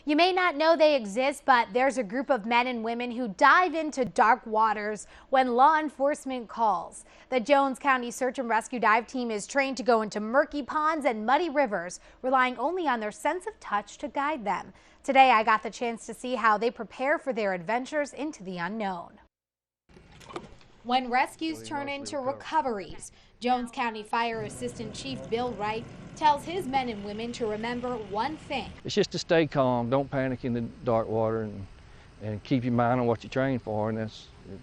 You may not know they exist, but there's a group of men and women who dive into dark waters when law enforcement calls. The Jones County Search and Rescue Dive Team is trained to go into murky ponds and muddy rivers, relying only on their sense of touch to guide them. Today, I got the chance to see how they prepare for their adventures into the unknown. When rescues turn into recoveries, Jones County Fire Assistant Chief Bill Wright tells his men and women to remember one thing. It's just to stay calm, don't panic in the dark water, and keep your mind on what you train for, and it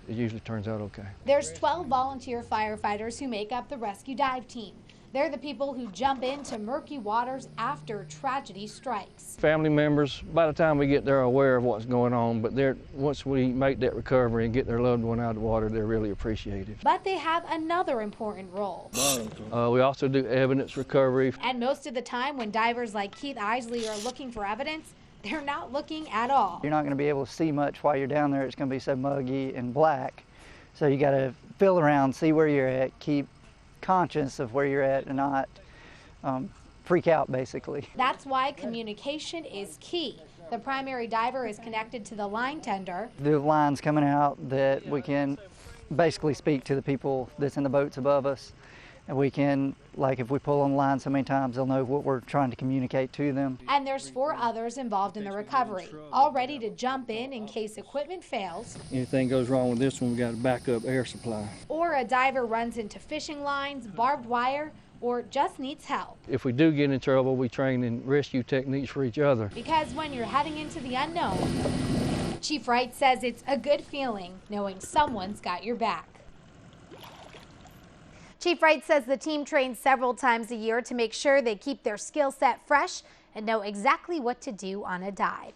usually turns out okay. There's 12 volunteer firefighters who make up the rescue dive team. They're the people who jump into murky waters after tragedy strikes. Family members, by the time we get there, are aware of what's going on, but once we make that recovery and get their loved one out of the water, they're really appreciative. But they have another important role. We also do evidence recovery. And most of the time when divers like Keith Isley are looking for evidence, they're not looking at all. You're not going to be able to see much while you're down there. It's going to be so muggy and black. So you got to feel around, see where you're at, keep conscious of where you're at and not freak out, basically. That's why communication is key. The primary diver is connected to the line tender. The lines coming out that we can basically speak to the people that's in the boats above us. And we can, like if we pull on the line so many times, they'll know what we're trying to communicate to them. And there's 4 others involved in the recovery, all ready to jump in case equipment fails. Anything goes wrong with this one, we got a backup air supply. Or a diver runs into fishing lines, barbed wire, or just needs help. If we do get in trouble, we train in rescue techniques for each other. Because when you're heading into the unknown, Chief Wright says it's a good feeling knowing someone's got your back. Chief Wright says the team trains several times a year to make sure they keep their skill set fresh and know exactly what to do on a dive.